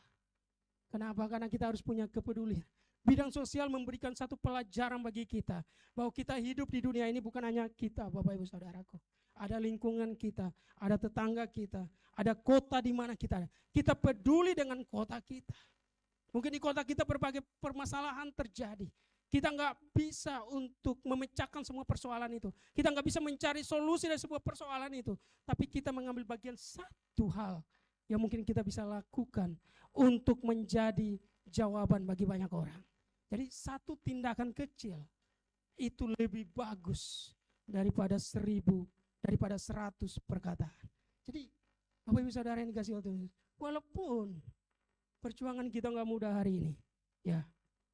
Kenapa? Karena kita harus punya kepedulian. Bidang sosial memberikan satu pelajaran bagi kita, bahwa kita hidup di dunia ini bukan hanya kita, Bapak Ibu Saudaraku. Ada lingkungan kita, ada tetangga kita, ada kota di mana kita ada. Kita peduli dengan kota kita. Mungkin di kota kita berbagai permasalahan terjadi. Kita nggak bisa untuk memecahkan semua persoalan itu. Kita nggak bisa mencari solusi dari semua persoalan itu. Tapi kita mengambil bagian satu hal yang mungkin kita bisa lakukan untuk menjadi jawaban bagi banyak orang. Jadi satu tindakan kecil itu lebih bagus daripada 100 perkataan. Jadi Bapak Ibu Saudara yang dikasih oleh Tuhan, walaupun perjuangan kita nggak mudah hari ini, ya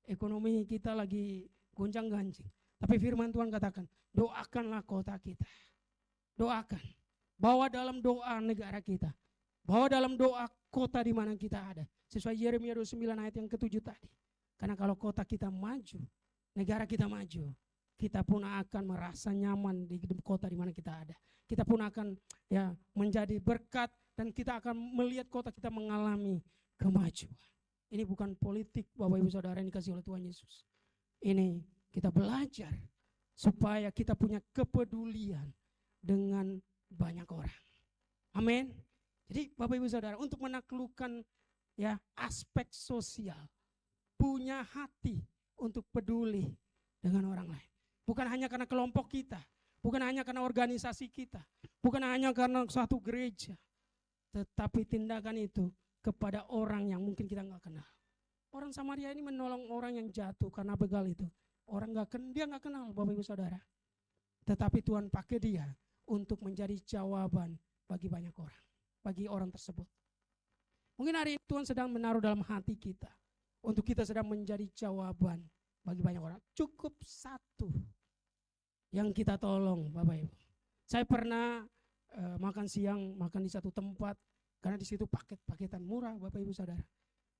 ekonomi kita lagi gonjang-ganjing, tapi firman Tuhan katakan, doakanlah kota kita, doakan, bawa dalam doa negara kita, bawa dalam doa kota di mana kita ada, sesuai Yeremia 29 ayat yang ke-7 tadi. Karena kalau kota kita maju, negara kita maju, kita pun akan merasa nyaman di kota di mana kita ada. Kita pun akan menjadi berkat dan kita akan melihat kota kita mengalami kemajuan. Ini bukan politik Bapak Ibu Saudara yang dikasih oleh Tuhan Yesus. Ini kita belajar supaya kita punya kepedulian dengan banyak orang. Amin. Jadi Bapak Ibu Saudara, untuk menaklukkan aspek sosial, punya hati untuk peduli dengan orang lain. Bukan hanya karena kelompok kita, bukan hanya karena organisasi kita, bukan hanya karena suatu gereja, tetapi tindakan itu kepada orang yang mungkin kita nggak kenal. Orang Samaria ini menolong orang yang jatuh karena begal itu. Dia nggak kenal Bapak Ibu Saudara. Tetapi Tuhan pakai dia untuk menjadi jawaban bagi banyak orang, bagi orang tersebut. Mungkin hari ini Tuhan sedang menaruh dalam hati kita untuk kita sedang menjadi jawaban bagi banyak orang. Cukup satu yang kita tolong Bapak Ibu. Saya pernah makan siang, makan di satu tempat. Karena di situ paket-paketan murah Bapak Ibu Saudara.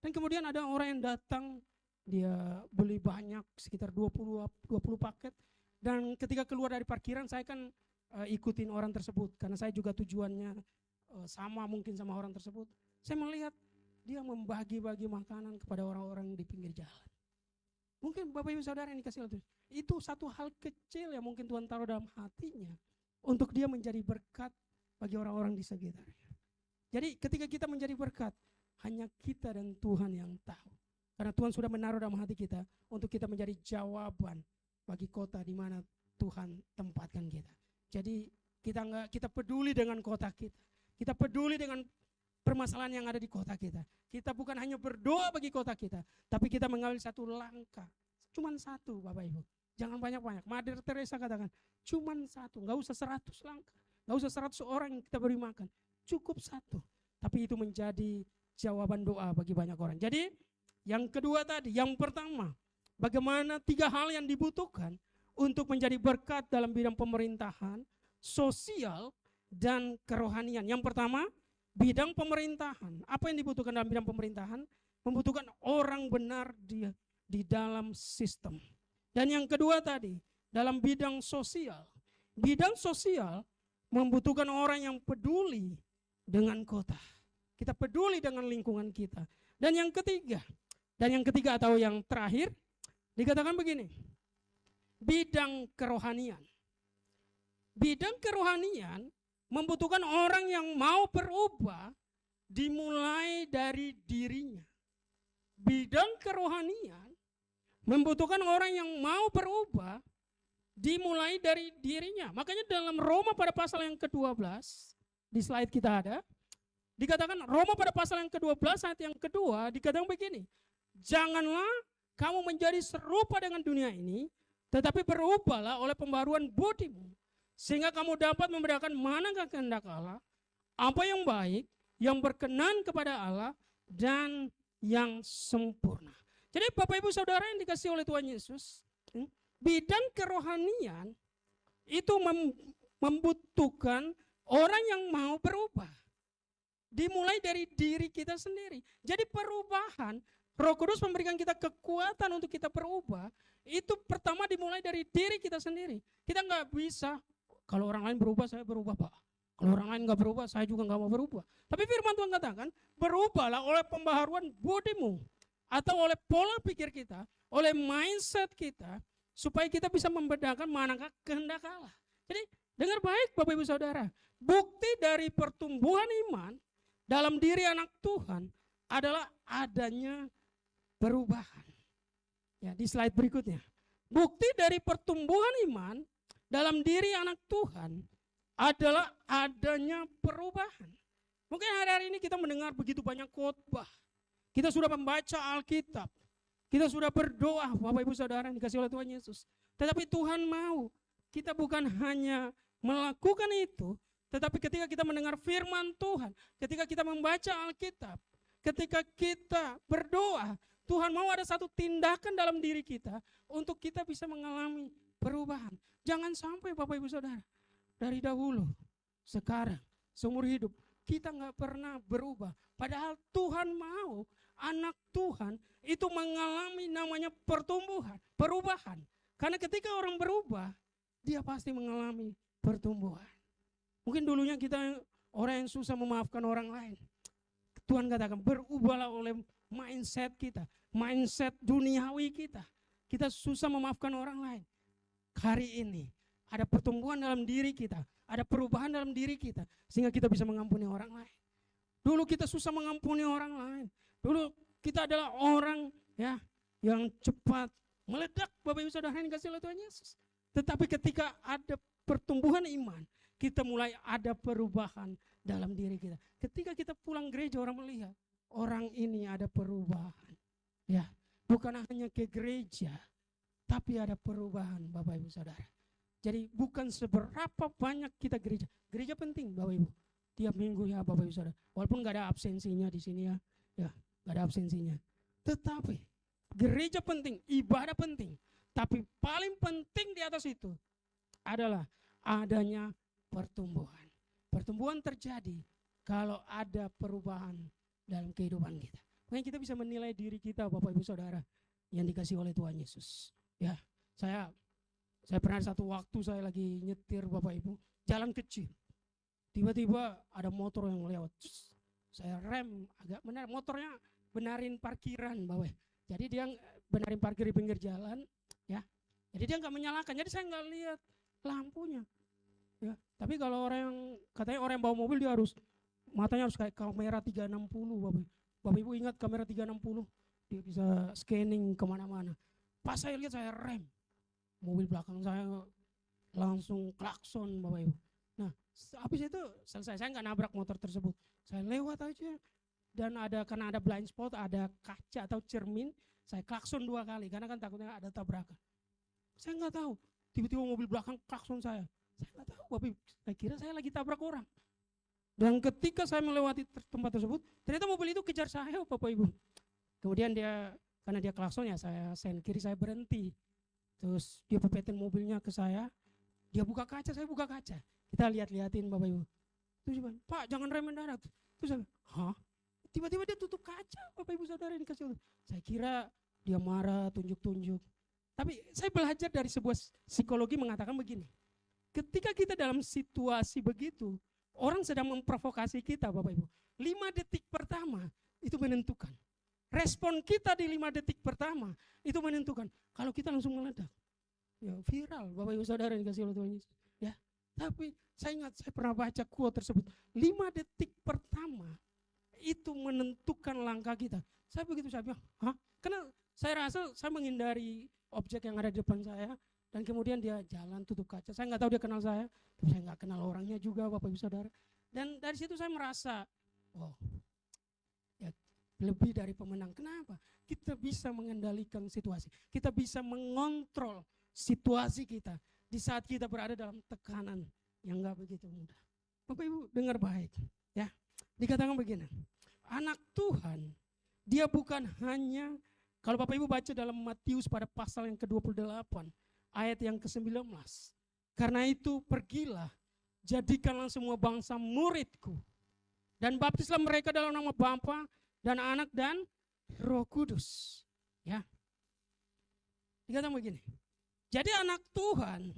Dan kemudian ada orang yang datang, dia beli banyak sekitar 20 paket, dan ketika keluar dari parkiran saya kan ikutin orang tersebut karena saya juga tujuannya sama mungkin sama orang tersebut. Saya melihat dia membagi-bagi makanan kepada orang-orang di pinggir jalan. Mungkin Bapak Ibu Saudara yang dikasih Tuhan, itu satu hal kecil yang mungkin Tuhan taruh dalam hatinya untuk dia menjadi berkat bagi orang-orang di sekitarnya. Jadi ketika kita menjadi berkat, hanya kita dan Tuhan yang tahu. Karena Tuhan sudah menaruh dalam hati kita untuk kita menjadi jawaban bagi kota di mana Tuhan tempatkan kita. Jadi kita peduli dengan kota kita. Kita peduli dengan permasalahan yang ada di kota kita. Kita bukan hanya berdoa bagi kota kita, tapi kita mengambil satu langkah. Cuman satu Bapak Ibu. Jangan banyak-banyak. Mother Teresa katakan, cuman satu. Gak usah 100 langkah. Gak usah 100 orang yang kita beri makan. Cukup satu. Tapi itu menjadi jawaban doa bagi banyak orang. Jadi yang kedua tadi, yang pertama, bagaimana 3 hal yang dibutuhkan untuk menjadi berkat dalam bidang pemerintahan, sosial, dan kerohanian. Yang pertama, bidang pemerintahan. Apa yang dibutuhkan dalam bidang pemerintahan? Membutuhkan orang benar di dalam sistem. Dan yang kedua tadi, dalam bidang sosial. Bidang sosial membutuhkan orang yang peduli dengan kota. Kita peduli dengan lingkungan kita. Dan yang ketiga atau yang terakhir, dikatakan begini, bidang kerohanian. Bidang kerohanian membutuhkan orang yang mau berubah dimulai dari dirinya. Bidang kerohanian membutuhkan orang yang mau berubah dimulai dari dirinya. Makanya dalam Roma pada pasal yang ke-12, di slide kita ada, dikatakan Roma pada pasal yang ke-12 ayat yang kedua dikatakan begini, janganlah kamu menjadi serupa dengan dunia ini, tetapi berubahlah oleh pembaruan budimu, sehingga kamu dapat membedakan manakah kehendak Allah, apa yang baik, yang berkenan kepada Allah, dan yang sempurna. Jadi Bapak Ibu Saudara yang dikasih oleh Tuhan Yesus, bidang kerohanian itu membutuhkan orang yang mau berubah. Dimulai dari diri kita sendiri. Jadi perubahan, Roh Kudus memberikan kita kekuatan untuk kita berubah. Itu pertama dimulai dari diri kita sendiri. Kita nggak bisa, kalau orang lain berubah saya berubah Pak. Kalau orang lain nggak berubah saya juga nggak mau berubah. Tapi firman Tuhan katakan, berubahlah oleh pembaharuan budimu. Atau oleh pola pikir kita, oleh mindset kita, supaya kita bisa membedakan manakah kehendak Allah. Jadi dengar baik Bapak Ibu Saudara, bukti dari pertumbuhan iman dalam diri anak Tuhan adalah adanya perubahan. Ya, di slide berikutnya. Bukti dari pertumbuhan iman dalam diri anak Tuhan adalah adanya perubahan. Mungkin hari-hari ini kita mendengar begitu banyak khotbah. Kita sudah membaca Alkitab. Kita sudah berdoa, Bapak Ibu Saudara yang dikasih oleh Tuhan Yesus. Tetapi Tuhan mau kita bukan hanya melakukan itu, tetapi ketika kita mendengar firman Tuhan, ketika kita membaca Alkitab, ketika kita berdoa, Tuhan mau ada satu tindakan dalam diri kita untuk kita bisa mengalami perubahan. Jangan sampai Bapak Ibu Saudara, dari dahulu, sekarang, seumur hidup, kita nggak pernah berubah. Padahal Tuhan mau anak Tuhan itu mengalami namanya pertumbuhan, perubahan. Karena ketika orang berubah, dia pasti mengalami pertumbuhan. Mungkin dulunya kita orang yang susah memaafkan orang lain. Tuhan katakan berubahlah oleh mindset kita, mindset duniawi kita. Kita susah memaafkan orang lain. Hari ini ada pertumbuhan dalam diri kita, ada perubahan dalam diri kita, sehingga kita bisa mengampuni orang lain. Dulu kita susah mengampuni orang lain. Dulu kita adalah orang ya yang cepat meledak, Bapak Ibu Saudara yang dikasihi oleh Tuhan Yesus. Tetapi ketika ada pertumbuhan iman, kita mulai ada perubahan dalam diri kita. Ketika kita pulang gereja, orang melihat orang ini ada perubahan. Ya, bukan hanya ke gereja, tapi ada perubahan, Bapak Ibu Saudara. Jadi bukan seberapa banyak kita gereja. Gereja penting, Bapak Ibu. Tiap minggu ya, Bapak Ibu Saudara. Walaupun nggak ada absensinya di sini ya, nggak ada absensinya. Tetapi gereja penting, ibadah penting. Tapi paling penting di atas itu adalah adanya pertumbuhan. Pertumbuhan terjadi kalau ada perubahan dalam kehidupan kita. Makanya kita bisa menilai diri kita, Bapak Ibu Saudara, yang dikasih oleh Tuhan Yesus. Ya, saya pernah satu waktu saya lagi nyetir, Bapak Ibu, jalan kecil. Tiba-tiba ada motor yang lewat. Saya rem agak benar, motornya benarin parkiran, Bapak. Jadi dia benarin parkir di pinggir jalan, ya. Jadi dia nggak menyalakan. Jadi saya nggak lihat lampunya. Ya, tapi kalau orang yang katanya orang yang bawa mobil dia harus matanya harus kayak kamera 360, Bapak. Bapak Ibu ingat kamera 360? Dia bisa scanning kemana-mana. Pas saya lihat saya rem, mobil belakang saya langsung klakson, Bapak Ibu. Nah, habis itu selesai, saya nggak nabrak motor tersebut. Saya lewat aja dan karena ada blind spot, ada kaca atau cermin, saya klakson 2 kali karena kan takutnya ada tabrakan. Saya nggak tahu, tiba-tiba mobil belakang klakson saya. Saya nggak tahu, Bapak Ibu. Saya kira saya lagi tabrak orang. Dan ketika saya melewati tempat tersebut, ternyata mobil itu kejar saya, Bapak Ibu. Kemudian karena dia klakson ya, saya sen kiri, saya berhenti. Terus dia pepetin mobilnya ke saya, dia buka kaca, saya buka kaca. Kita lihat-liatin, Bapak Ibu. Terus dia bilang, Pak jangan rem mendadak. Terus saya, hah? Tiba-tiba dia tutup kaca, Bapak Ibu Saudara, yang dikasih. Saya kira dia marah, tunjuk-tunjuk. Tapi saya belajar dari sebuah psikologi mengatakan begini. Ketika kita dalam situasi begitu, orang sedang memprovokasi kita, Bapak Ibu. 5 detik pertama itu menentukan. Respon kita di 5 detik pertama itu menentukan. Kalau kita langsung meledak, ya viral, Bapak Ibu Saudara, yang dikasih oleh Tuhan Yesus. Ya, tapi saya ingat saya pernah baca quote tersebut. 5 detik pertama itu menentukan langkah kita. Saya bilang, hah? Karena saya rasa saya menghindari objek yang ada di depan saya. Dan kemudian dia jalan tutup kaca. Saya nggak tahu dia kenal saya, tapi saya nggak kenal orangnya juga, Bapak Ibu Saudara. Dan dari situ saya merasa, oh, ya lebih dari pemenang. Kenapa? Kita bisa mengendalikan situasi. Kita bisa mengontrol situasi kita di saat kita berada dalam tekanan yang nggak begitu mudah. Bapak Ibu dengar baik, ya. Dikatakan begini, anak Tuhan, dia bukan hanya, kalau Bapak Ibu baca dalam Matius pada pasal yang ke-28, ayat yang ke-19. Karena itu pergilah, jadikanlah semua bangsa muridku, dan baptislah mereka dalam nama Bapa dan Anak dan Roh Kudus. Ya, dikatakan begini. Jadi anak Tuhan,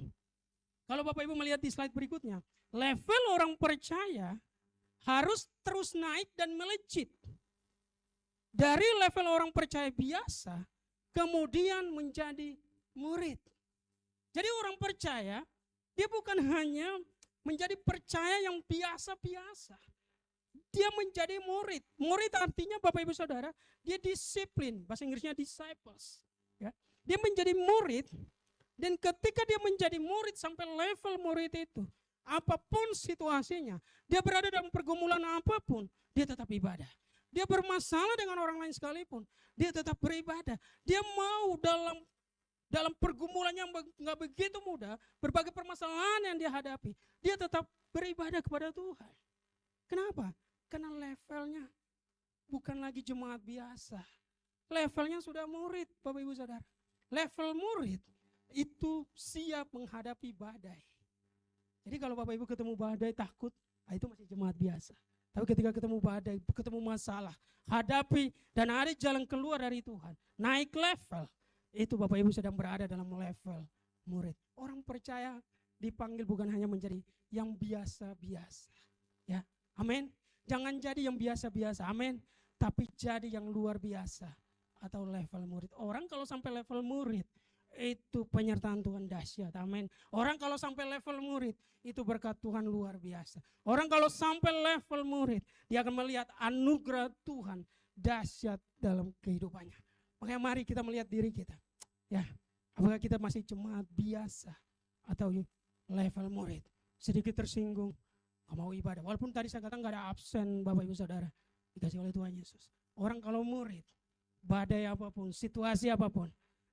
kalau Bapak Ibu melihat di slide berikutnya, level orang percaya harus terus naik dan melejit. Dari level orang percaya biasa, kemudian menjadi murid. Jadi orang percaya, dia bukan hanya menjadi percaya yang biasa-biasa. Dia menjadi murid. Murid artinya Bapak Ibu Saudara, dia disiplin. Bahasa Inggrisnya disciples. Ya. Dia menjadi murid, dan ketika dia menjadi murid sampai level murid itu, apapun situasinya, dia berada dalam pergumulan apapun, dia tetap ibadah. Dia bermasalah dengan orang lain sekalipun, dia tetap beribadah. Dia mau dalam pergumulan yang nggak begitu mudah, berbagai permasalahan yang dia hadapi, dia tetap beribadah kepada Tuhan. Kenapa? Karena levelnya bukan lagi jemaat biasa, levelnya sudah murid, Bapak Ibu Saudara. Level murid itu siap menghadapi badai. Jadi kalau Bapak Ibu ketemu badai takut, itu masih jemaat biasa. Tapi ketika ketemu badai, ketemu masalah, hadapi dan ada jalan keluar dari Tuhan, naik level, itu Bapak Ibu sedang berada dalam level murid. Orang percaya dipanggil bukan hanya menjadi yang biasa-biasa. Ya, amin. Jangan jadi yang biasa-biasa, amin. Tapi jadi yang luar biasa atau level murid. Orang kalau sampai level murid, itu penyertaan Tuhan dahsyat, amin. Orang kalau sampai level murid, itu berkat Tuhan luar biasa. Orang kalau sampai level murid, dia akan melihat anugerah Tuhan dahsyat dalam kehidupannya. Makanya mari kita melihat diri kita. Ya, apakah kita masih jemaat biasa atau level murid? Sedikit tersinggung, gak mau ibadah. Walaupun tadi saya katakan gak ada absen, Bapak Ibu Saudara, dikasih oleh Tuhan Yesus. Orang kalau murid, badai apapun, situasi apapun,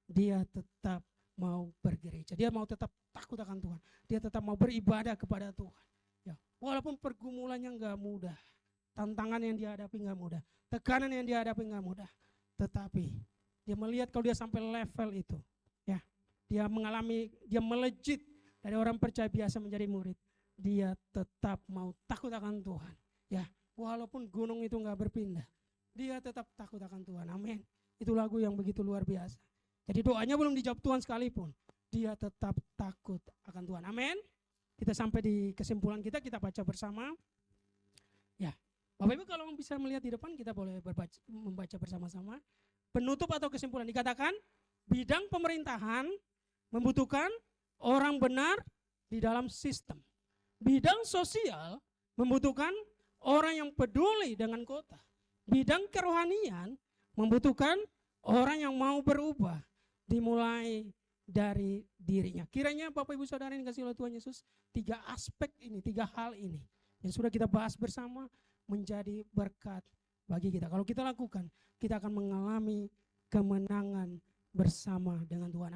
dia tetap mau bergereja, dia mau tetap takut akan Tuhan, dia tetap mau beribadah kepada Tuhan. Ya, walaupun pergumulannya gak mudah, tantangan yang dihadapi gak mudah, tekanan yang dihadapi gak mudah, tetapi dia melihat kalau dia sampai level itu, ya, dia melejit dari orang percaya biasa menjadi murid, dia tetap mau takut akan Tuhan. Ya, walaupun gunung itu nggak berpindah, dia tetap takut akan Tuhan. Amin. Itu lagu yang begitu luar biasa. Jadi doanya belum dijawab Tuhan sekalipun, dia tetap takut akan Tuhan. Amin. Kita sampai di kesimpulan kita baca bersama. Ya, Bapak Ibu kalau bisa melihat di depan, kita boleh membaca bersama-sama. Penutup atau kesimpulan dikatakan, bidang pemerintahan membutuhkan orang benar di dalam sistem. Bidang sosial membutuhkan orang yang peduli dengan kota. Bidang kerohanian membutuhkan orang yang mau berubah, dimulai dari dirinya. Kiranya Bapak Ibu Saudara yang kasih oleh Tuhan Yesus, 3 aspek ini, 3 hal ini yang sudah kita bahas bersama menjadi berkat bagi kita. Kalau kita lakukan, kita akan mengalami kemenangan bersama dengan Tuhan.